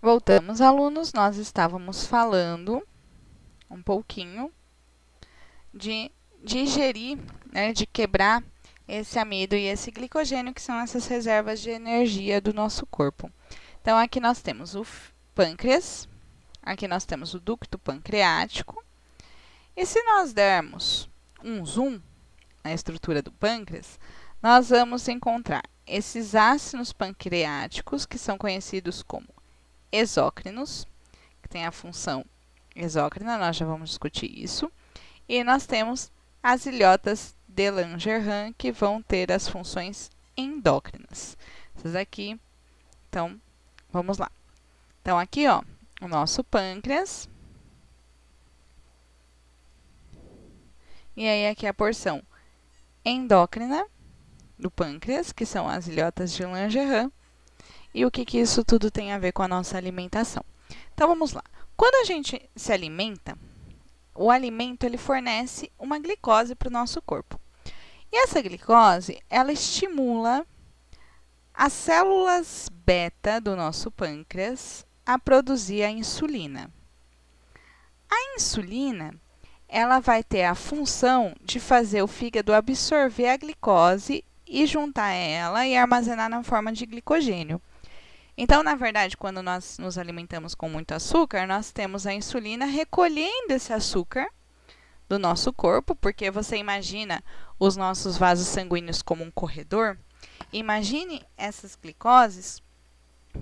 Voltamos, alunos, nós estávamos falando um pouquinho de digerir, né, de quebrar esse amido e esse glicogênio, que são essas reservas de energia do nosso corpo. Então, aqui nós temos o pâncreas, aqui nós temos o ducto pancreático, e se nós dermos um zoom na estrutura do pâncreas, nós vamos encontrar esses ácidos pancreáticos, que são conhecidos como exócrinos, que tem a função exócrina, nós já vamos discutir isso. E nós temos as ilhotas de Langerhans, que vão ter as funções endócrinas. Essas aqui, então, vamos lá. Então, aqui, ó, o nosso pâncreas. E aí, aqui a porção endócrina do pâncreas, que são as ilhotas de Langerhans. E o que isso tudo tem a ver com a nossa alimentação. Então, vamos lá. Quando a gente se alimenta, o alimento ele fornece uma glicose para o nosso corpo. E essa glicose, ela estimula as células beta do nosso pâncreas a produzir a insulina. A insulina, ela vai ter a função de fazer o fígado absorver a glicose e juntar ela e armazenar na forma de glicogênio. Então, na verdade, quando nós nos alimentamos com muito açúcar, nós temos a insulina recolhendo esse açúcar do nosso corpo, porque você imagina os nossos vasos sanguíneos como um corredor. Imagine essas glicoses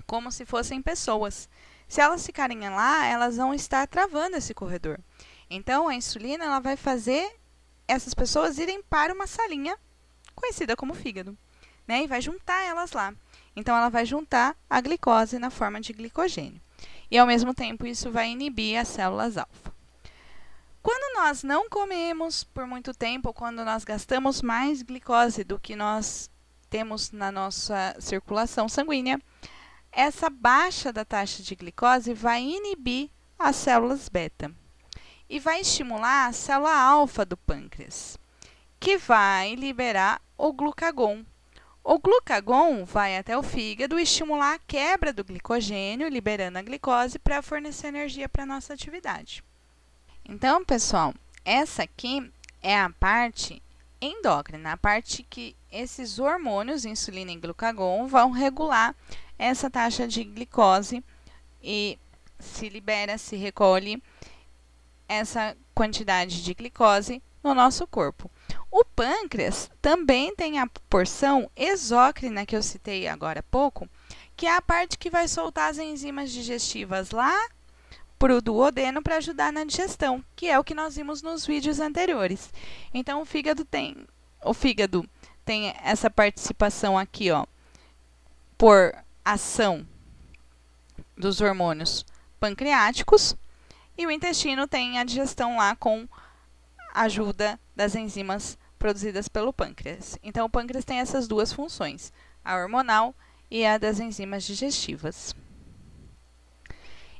como se fossem pessoas. Se elas ficarem lá, elas vão estar travando esse corredor. Então, a insulina ela vai fazer essas pessoas irem para uma salinha conhecida como fígado, né? E vai juntar elas lá. Então, ela vai juntar a glicose na forma de glicogênio. E, ao mesmo tempo, isso vai inibir as células alfa. Quando nós não comemos por muito tempo, ou quando nós gastamos mais glicose do que nós temos na nossa circulação sanguínea, essa baixa da taxa de glicose vai inibir as células beta e vai estimular a célula alfa do pâncreas, que vai liberar o glucagon. O glucagon vai até o fígado estimular a quebra do glicogênio, liberando a glicose para fornecer energia para a nossa atividade. Então, pessoal, essa aqui é a parte endócrina, a parte que esses hormônios, insulina e glucagon, vão regular essa taxa de glicose e se libera, se recolhe essa quantidade de glicose no nosso corpo. O pâncreas também tem a porção exócrina que eu citei agora há pouco, que é a parte que vai soltar as enzimas digestivas lá para o duodeno para ajudar na digestão, que é o que nós vimos nos vídeos anteriores. Então, o fígado tem essa participação aqui, ó, por ação dos hormônios pancreáticos, e o intestino tem a digestão lá com a ajuda das enzimas produzidas pelo pâncreas. Então, o pâncreas tem essas duas funções, a hormonal e a das enzimas digestivas.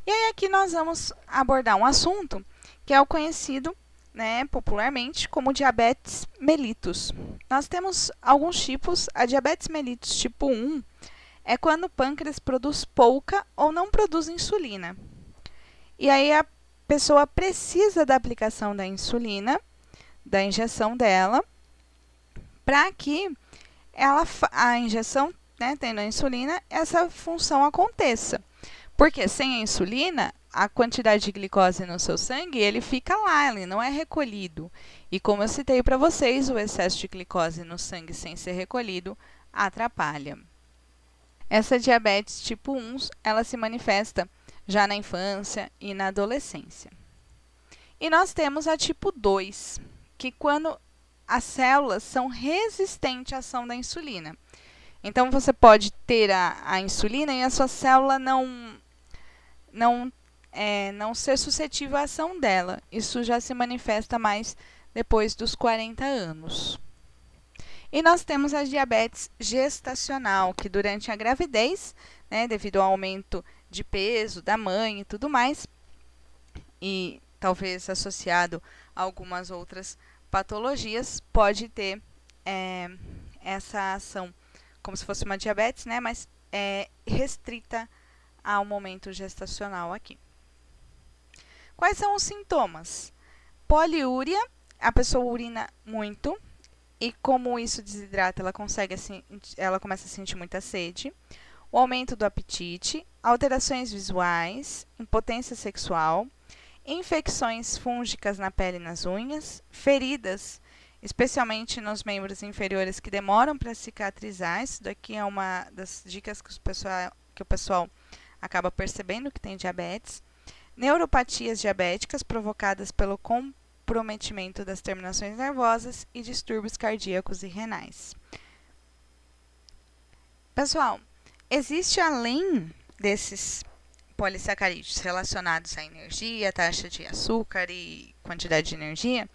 E aí, aqui nós vamos abordar um assunto que é o conhecido, né, popularmente como diabetes mellitus. Nós temos alguns tipos. A diabetes mellitus tipo 1 é quando o pâncreas produz pouca ou não produz insulina. E aí, a pessoa precisa da aplicação da insulina, da injeção dela, para que a injeção, né, tendo a insulina, essa função aconteça. Porque sem a insulina, a quantidade de glicose no seu sangue, ele fica lá, ele não é recolhido. E como eu citei para vocês, o excesso de glicose no sangue sem ser recolhido atrapalha. Essa diabetes tipo 1, ela se manifesta já na infância e na adolescência. E nós temos a tipo 2, que quando as células são resistentes à ação da insulina. Então, você pode ter a insulina e a sua célula não ser suscetível à ação dela. Isso já se manifesta mais depois dos 40 anos. E nós temos a diabetes gestacional, que durante a gravidez, né, devido ao aumento de peso da mãe e tudo mais, e talvez associado a algumas outras patologias, pode ter essa ação como se fosse uma diabetes, né, mas restrita ao momento gestacional aqui. Quais são os sintomas? Poliúria, a pessoa urina muito e como isso desidrata, ela começa a sentir muita sede. O aumento do apetite, alterações visuais, impotência sexual, infecções fúngicas na pele e nas unhas, feridas, especialmente nos membros inferiores que demoram para cicatrizar. Isso daqui é uma das dicas que o pessoal acaba percebendo que tem diabetes. Neuropatias diabéticas provocadas pelo comprometimento das terminações nervosas e distúrbios cardíacos e renais. Pessoal, existe além desses polissacarídeos relacionados à energia, taxa de açúcar e quantidade de energia,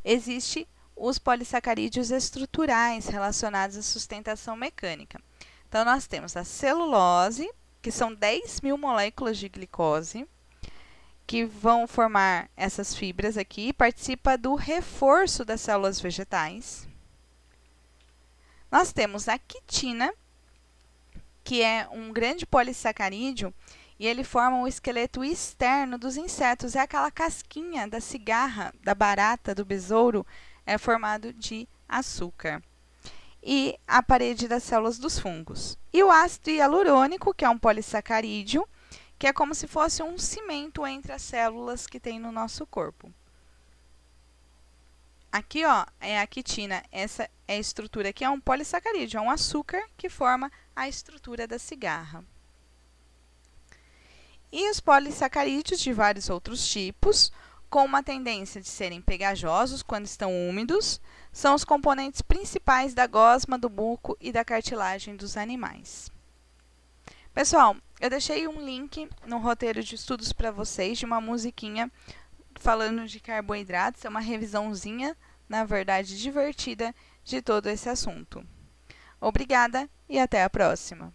existe os polissacarídeos estruturais relacionados à sustentação mecânica. Então, nós temos a celulose, que são 10.000 moléculas de glicose, que vão formar essas fibras aqui, participa do reforço das células vegetais. Nós temos a quitina, que é um grande polissacarídeo, e ele forma o esqueleto externo dos insetos. É aquela casquinha da cigarra, da barata, do besouro, é formado de açúcar. E a parede das células dos fungos. E o ácido hialurônico, que é um polissacarídeo, que é como se fosse um cimento entre as células que tem no nosso corpo. Aqui, ó, é a quitina. Essa é a estrutura aqui, é um polissacarídeo, é um açúcar que forma a estrutura da cigarra. E os polissacarídeos de vários outros tipos, com uma tendência de serem pegajosos quando estão úmidos, são os componentes principais da gosma, do muco e da cartilagem dos animais. Pessoal, eu deixei um link no roteiro de estudos para vocês, de uma musiquinha falando de carboidratos, é uma revisãozinha, na verdade divertida, de todo esse assunto. Obrigada e até a próxima!